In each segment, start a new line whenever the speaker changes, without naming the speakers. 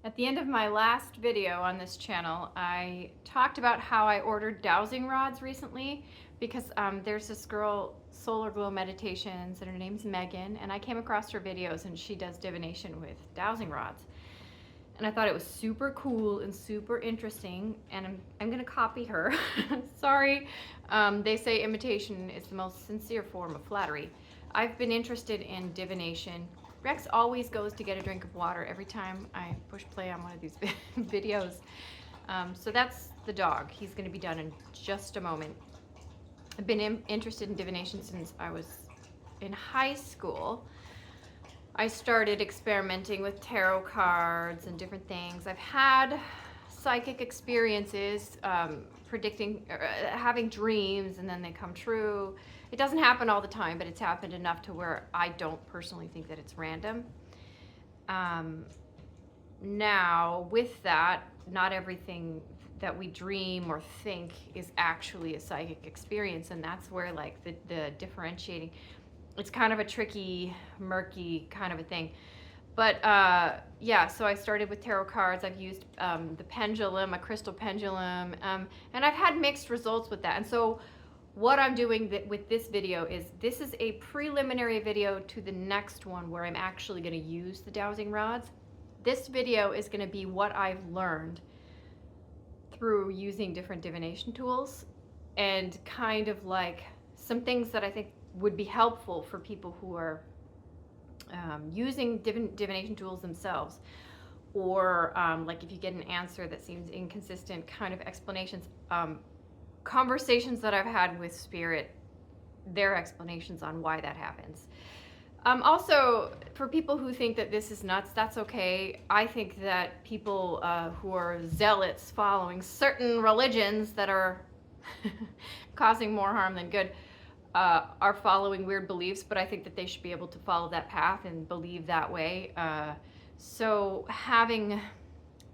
At the end of my last video on this channel, I talked about how I ordered dowsing rods recently because there's this girl, Solar Glow Meditations, and her name's Megan, and I came across her videos and she does divination with dowsing rods. And I thought it was super cool and super interesting, and I'm gonna copy her. Sorry. They say imitation is the most sincere form of flattery. I've been interested in divination. Rex always goes to get a drink of water every time I push play on one of these videos. So that's the dog. He's gonna be done in just a moment. I've been interested in divination since I was in high school. I started experimenting with tarot cards and different things. I've had psychic experiences, predicting, having dreams, and then they come true. It doesn't happen all the time, but it's happened enough to where I don't personally think that it's random. Now, with that, not everything that we dream or think is actually a psychic experience, and that's where like the differentiating, it's kind of a tricky, murky kind of a thing. But yeah, so I started with tarot cards. I've used the pendulum, a crystal pendulum, and I've had mixed results with that. And so what I'm doing with this video is, this is a preliminary video to the next one where I'm actually going to use the dowsing rods. This video is going to be what I've learned through using different divination tools, and kind of like some things that I think would be helpful for people who are using divination tools themselves, or like if you get an answer that seems inconsistent, kind of explanations, conversations that I've had with spirit, their explanations on why that happens. Also, for people who think that this is nuts, that's okay. I think that people who are zealots following certain religions that are causing more harm than good are following weird beliefs, but I think that they should be able to follow that path and believe that way. So having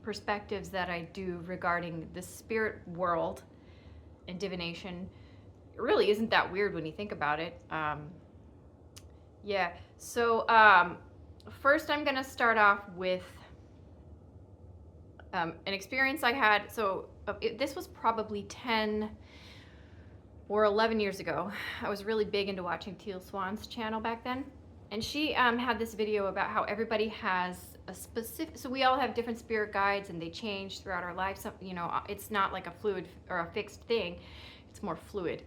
perspectives that I do regarding the spirit world and divination really isn't that weird when you think about it. Yeah, so first I'm gonna start off with an experience I had. So this was probably 10 or 11 years ago. I was really big into watching Teal Swan's channel back then. And she had this video about how everybody has a specific, so we all have different spirit guides and they change throughout our lives. So, you know, it's not like a fluid or a fixed thing, it's more fluid.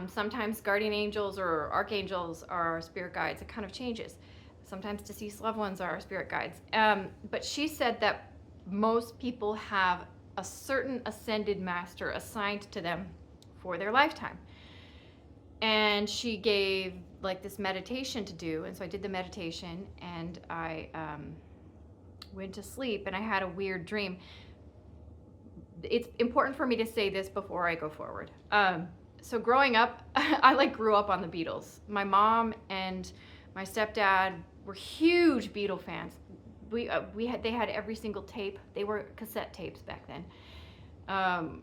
Sometimes guardian angels or archangels are our spirit guides. It kind of changes. Sometimes deceased loved ones are our spirit guides. But she said that most people have a certain ascended master assigned to them for their lifetime. And she gave like this meditation to do, and so I did the meditation, and I went to sleep, and I had a weird dream. It's important for me to say this before I go forward. So growing up, I like grew up on the Beatles. My mom and my stepdad were huge Beatle fans. They had every single tape. They were cassette tapes back then.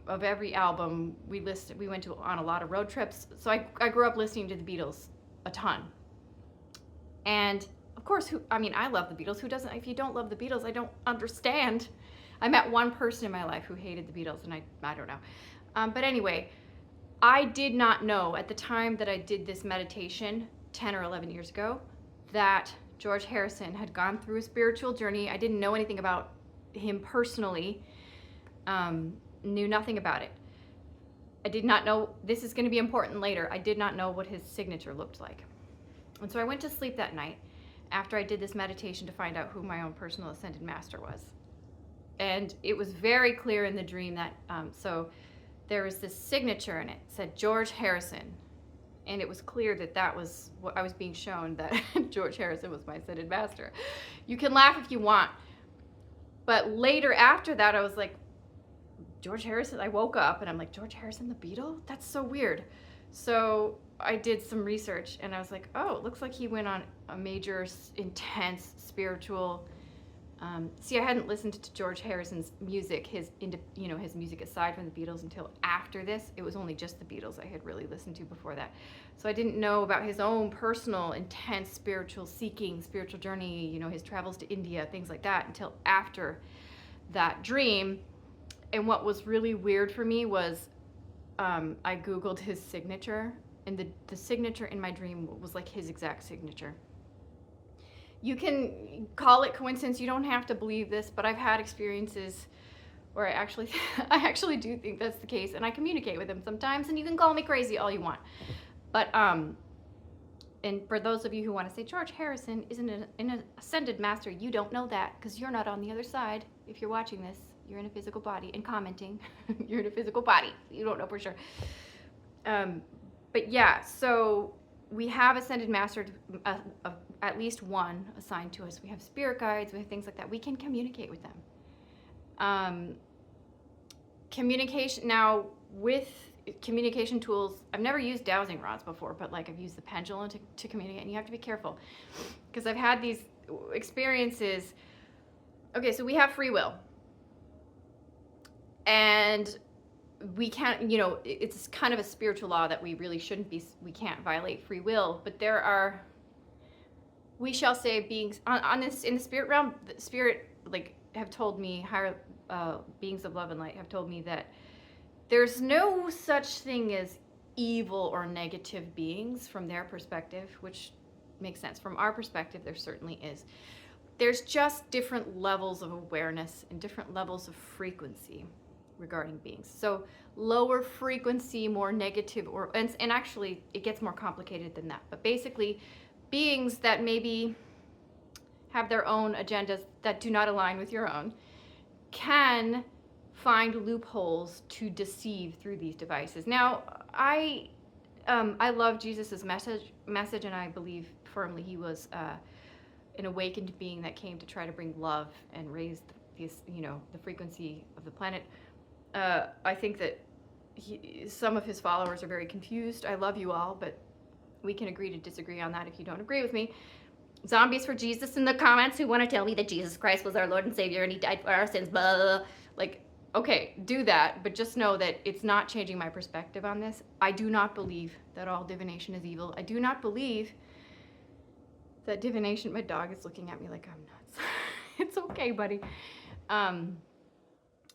Of every album. We went on a lot of road trips. So I grew up listening to the Beatles a ton. And of course, I love the Beatles. Who doesn't? If you don't love the Beatles, I don't understand. I met one person in my life who hated the Beatles, and I don't know. But anyway, I did not know at the time that I did this meditation 10 or 11 years ago that George Harrison had gone through a spiritual journey. I didn't know anything about him personally. Knew nothing about it. I did not know, this is going to be important later, I did not know what his signature looked like. And so I went to sleep that night after I did this meditation to find out who my own personal ascended master was. And it was very clear in the dream that, so there was this signature, and it said George Harrison. And it was clear that that was what I was being shown, that George Harrison was my ascended master. You can laugh if you want. But later after that, I was like, George Harrison, I woke up and I'm like, George Harrison, the Beatle? That's so weird. So I did some research and I was like, oh, it looks like he went on a major, intense spiritual See, I hadn't listened to George Harrison's music, his music aside from the Beatles until after this. It was only just the Beatles I had really listened to before that. So I didn't know about his own personal, intense spiritual seeking, spiritual journey, his travels to India, things like that, until after that dream. And what was really weird for me was I Googled his signature, and the signature in my dream was like his exact signature. You can call it coincidence. You don't have to believe this, but I've had experiences where I actually do think that's the case, and I communicate with him sometimes, and you can call me crazy all you want. But and for those of you who want to say George Harrison isn't an ascended master, you don't know that because you're not on the other side. If you're watching this, you're in a physical body and commenting. You're in a physical body. You don't know for sure. But yeah, so we have ascended master, at least one assigned to us. We have spirit guides, we have things like that. We can communicate with them. Communication, now with communication tools, I've never used dowsing rods before, but like I've used the pendulum to communicate, and you have to be careful because I've had these experiences. Okay, so we have free will, and we can't, it's kind of a spiritual law that we really we can't violate free will, but there are, we shall say, beings on this, in the spirit realm, the spirit have told me, higher beings of love and light have told me that there's no such thing as evil or negative beings from their perspective, which makes sense. From our perspective, there certainly is. There's just different levels of awareness and different levels of frequency regarding beings. So lower frequency, more negative, and actually it gets more complicated than that. But basically, beings that maybe have their own agendas that do not align with your own can find loopholes to deceive through these devices. Now, I love Jesus's message, and I believe firmly he was an awakened being that came to try to bring love and raise the frequency of the planet. I think that some of his followers are very confused. I love you all, but we can agree to disagree on that if you don't agree with me. Zombies for Jesus in the comments who want to tell me that Jesus Christ was our Lord and Savior and he died for our sins, blah, blah, blah. Like, okay, do that, but just know that it's not changing my perspective on this. I do not believe that all divination is evil. I do not believe that divination, my dog is looking at me like I'm nuts. It's okay, buddy.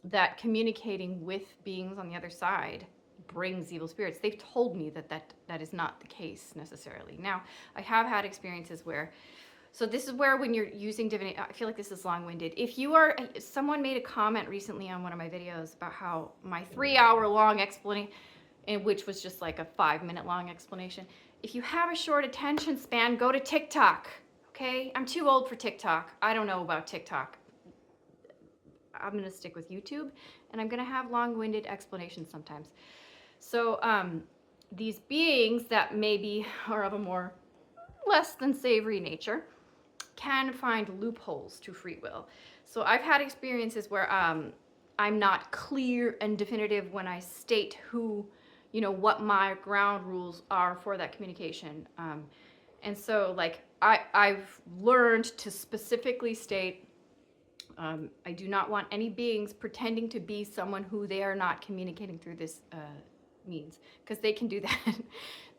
That communicating with beings on the other side brings evil spirits. They've told me that is not the case necessarily. Now, I have had experiences where, so this is where when you're using divination, I feel like this is long-winded. Someone made a comment recently on one of my videos about how my 3-hour long explanation, which was just like a 5-minute long explanation. If you have a short attention span, go to TikTok, okay? I'm too old for TikTok. I don't know about TikTok. I'm going to stick with YouTube, and I'm going to have long-winded explanations sometimes. So these beings that maybe are of a more less than savory nature can find loopholes to free will. So I've had experiences where I'm not clear and definitive when I state what my ground rules are for that communication. And so like I've learned to specifically state, I do not want any beings pretending to be someone who they are not communicating through this means, because they can do that.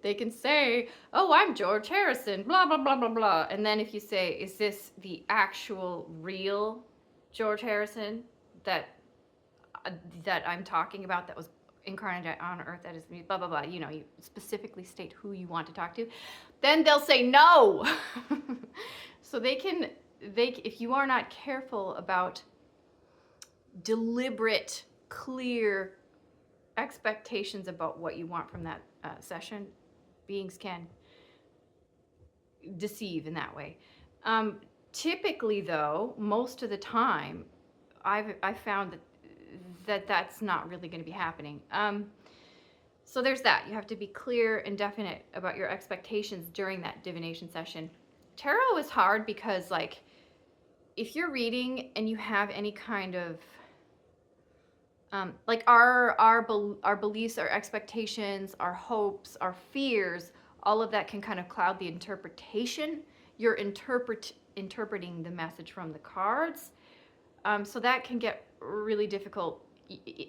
They can say, oh, I'm George Harrison, blah, blah, blah, blah, blah. And then if you say, is this the actual real George Harrison that I'm talking about, that was incarnate on earth, that is blah, blah, blah, you specifically state who you want to talk to, then they'll say no. So if you are not careful about deliberate, clear expectations about what you want from that session, beings can deceive in that way. Typically, though, most of the time, I've found that's not really going to be happening. So there's that. You have to be clear and definite about your expectations during that divination session. Tarot is hard because, like, if you're reading and you have any kind of like our beliefs, our expectations, our hopes, our fears, all of that can kind of cloud the interpretation. Your interpreting the message from the cards. So that can get really difficult.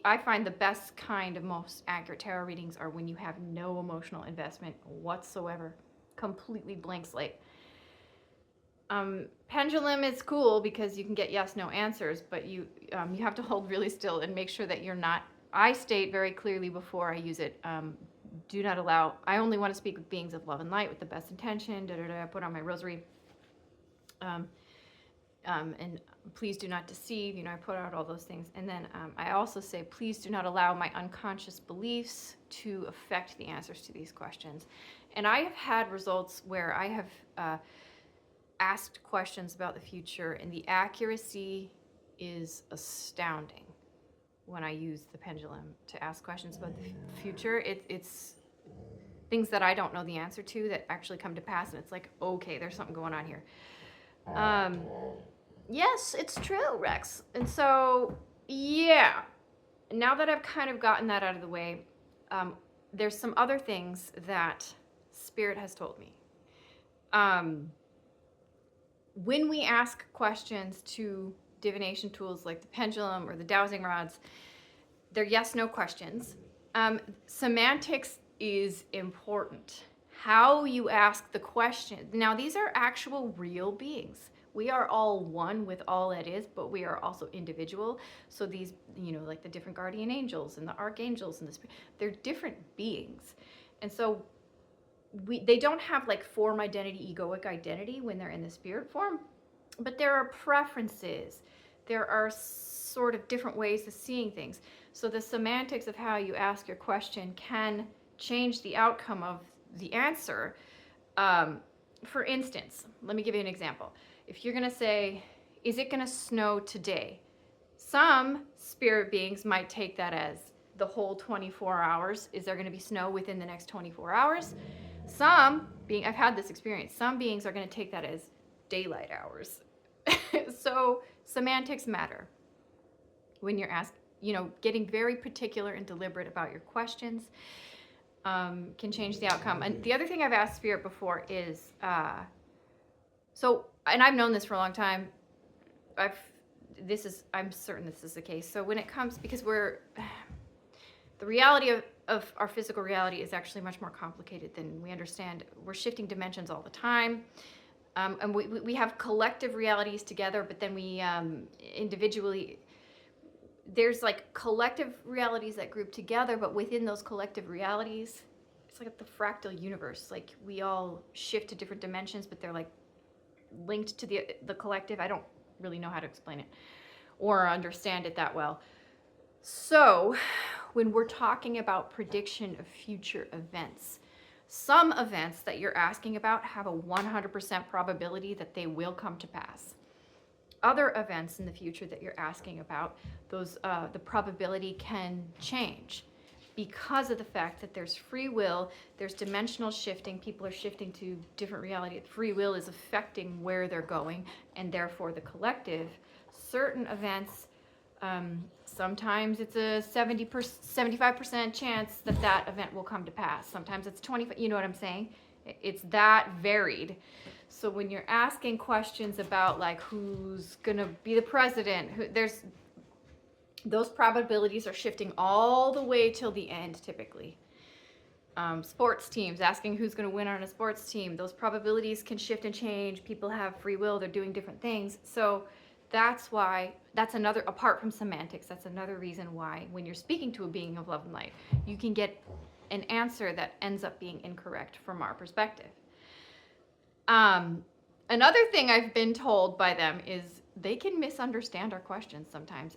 I find the best kind of most accurate tarot readings are when you have no emotional investment whatsoever, completely blank slate. Pendulum is cool because you can get yes, no answers, but you have to hold really still and make sure that you're not. I state very clearly before I use it, do not allow, I only want to speak with beings of love and light with the best intention, I put on my rosary, and please do not deceive, I put out all those things. And then I also say, please do not allow my unconscious beliefs to affect the answers to these questions. And I have had results where I have asked questions about the future, and the accuracy is astounding when I use the pendulum to ask questions about the future. It's things that I don't know the answer to that actually come to pass, and it's like, okay, there's something going on here. Yes, it's true, Rex. And so, yeah, now that I've kind of gotten that out of the way, there's some other things that Spirit has told me. When we ask questions to divination tools like the pendulum or the dowsing rods, they're yes-no questions. Semantics is important. How you ask the question. Now, these are actual real beings. We are all one with all that is, but we are also individual. So these, like the different guardian angels and the archangels and they're different beings. And so they don't have like form identity, egoic identity when they're in the spirit form, but there are preferences. There are sort of different ways of seeing things. So the semantics of how you ask your question can change the outcome of the answer. For instance, let me give you an example. If you're going to say, is it going to snow today? Some spirit beings might take that as the whole 24 hours. Is there going to be snow within the next 24 hours? I've had this experience. Some beings are going to take that as daylight hours. So semantics matter when you're asked, getting very particular and deliberate about your questions can change the outcome. And the other thing I've asked Spirit before is, and I've known this for a long time. I'm certain this is the case. So when it comes, because the reality of our physical reality is actually much more complicated than we understand. We're shifting dimensions all the time. And we have collective realities together, but then we individually, there's like collective realities that group together, but within those collective realities, it's like the fractal universe. Like we all shift to different dimensions, but they're like linked to the collective. I don't really know how to explain it or understand it that well. So when we're talking about prediction of future events, some events that you're asking about have a 100% probability that they will come to pass. Other events in the future that you're asking about, the probability can change because of the fact that there's free will, there's dimensional shifting, people are shifting to different reality. Free will is affecting where they're going, and therefore the collective. Certain events, sometimes it's a 75% chance that event will come to pass. Sometimes it's 25%, you know what I'm saying? It's that varied. So when you're asking questions about like who's gonna be the president, those probabilities are shifting all the way till the end typically. Sports teams, asking who's gonna win on a sports team, those probabilities can shift and change. People have free will, they're doing different things. So that's another, apart from semantics, that's another reason why when you're speaking to a being of love and light, you can get an answer that ends up being incorrect from our perspective. Another thing I've been told by them is they can misunderstand our questions sometimes.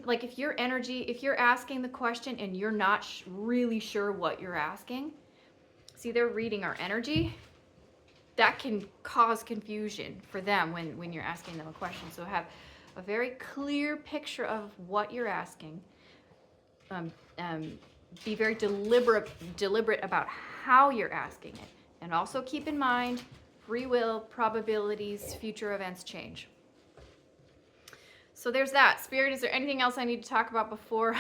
Like if you're asking the question and you're not really sure what you're asking, see, they're reading our energy. That can cause confusion for them when you're asking them a question. So have a very clear picture of what you're asking. Be very deliberate about how you're asking it. And also keep in mind, free will, probabilities, future events change. So there's that. Spirit, is there anything else I need to talk about before?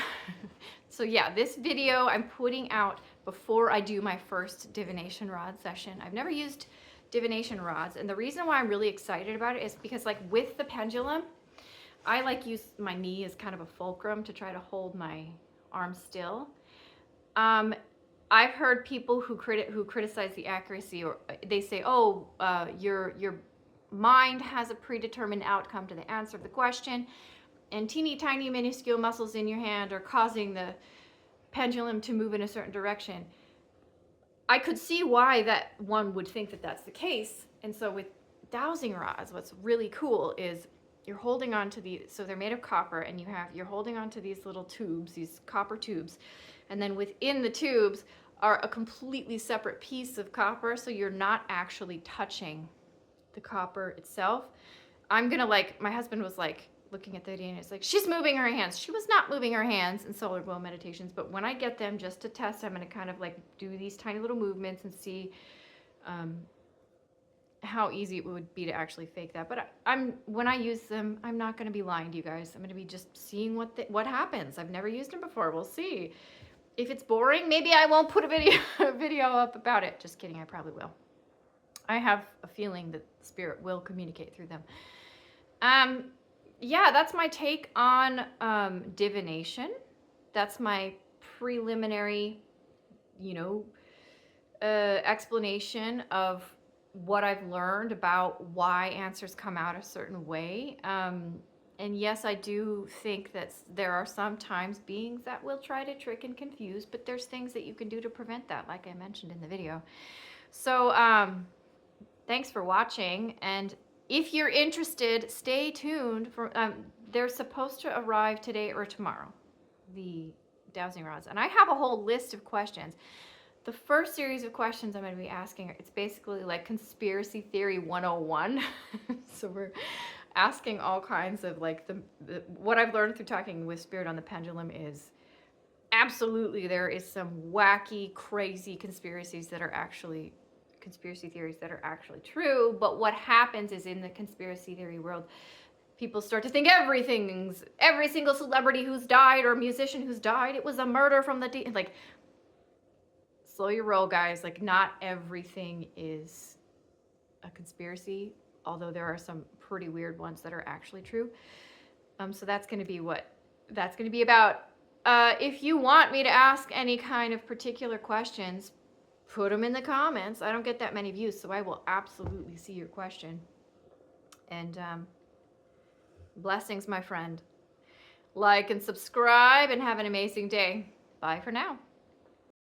So yeah, this video I'm putting out before I do my first divination rod session. I've never used divination rods. And the reason why I'm really excited about it is because like with the pendulum, I like use my knee as kind of a fulcrum to try to hold my arm still. I've heard people who criticize the accuracy, or they say, "Oh, your mind has a predetermined outcome to the answer of the question, and teeny tiny minuscule muscles in your hand are causing the pendulum to move in a certain direction." I could see why that one would think that that's the case. And so with dowsing rods, what's really cool is you're holding on to these, so they're made of copper, and you're holding on to these little tubes, these copper tubes, and then within the tubes are a completely separate piece of copper, so you're not actually touching the copper itself. I'm gonna like, my husband was like looking at the video and it's like, she's moving her hands. She was not moving her hands in solar glow meditations, but when I get them just to test, I'm gonna kind of like do these tiny little movements and see how easy it would be to actually fake that. But when I use them, I'm not gonna be lying to you guys. I'm gonna be just seeing what happens. I've never used them before. We'll see. If it's boring, maybe I won't put a video up about it. Just kidding, I probably will. I have a feeling that spirit will communicate through them. Yeah, that's my take on divination. That's my preliminary, explanation of what I've learned about why answers come out a certain way. And yes, I do think that there are sometimes beings that will try to trick and confuse, but there's things that you can do to prevent that, like I mentioned in the video. So thanks for watching, and if you're interested, stay tuned for they're supposed to arrive today or tomorrow, the dowsing rods, and I have a whole list of questions. The first series of questions I'm going to be asking, it's basically like conspiracy theory 101. So we're asking all kinds of like what I've learned through talking with spirit on the pendulum is absolutely there is some wacky, crazy conspiracy theories that are actually true. But what happens is in the conspiracy theory world, people start to think every single celebrity who's died or musician who's died, it was a murder from the like, slow your roll, guys. Like, not everything is a conspiracy, although there are some pretty weird ones that are actually true. So that's going to be what that's going to be about. If you want me to ask any kind of particular questions, put them in the comments. I don't get that many views, so I will absolutely see your question. And blessings, my friend. Like and subscribe, and have an amazing day. Bye for now.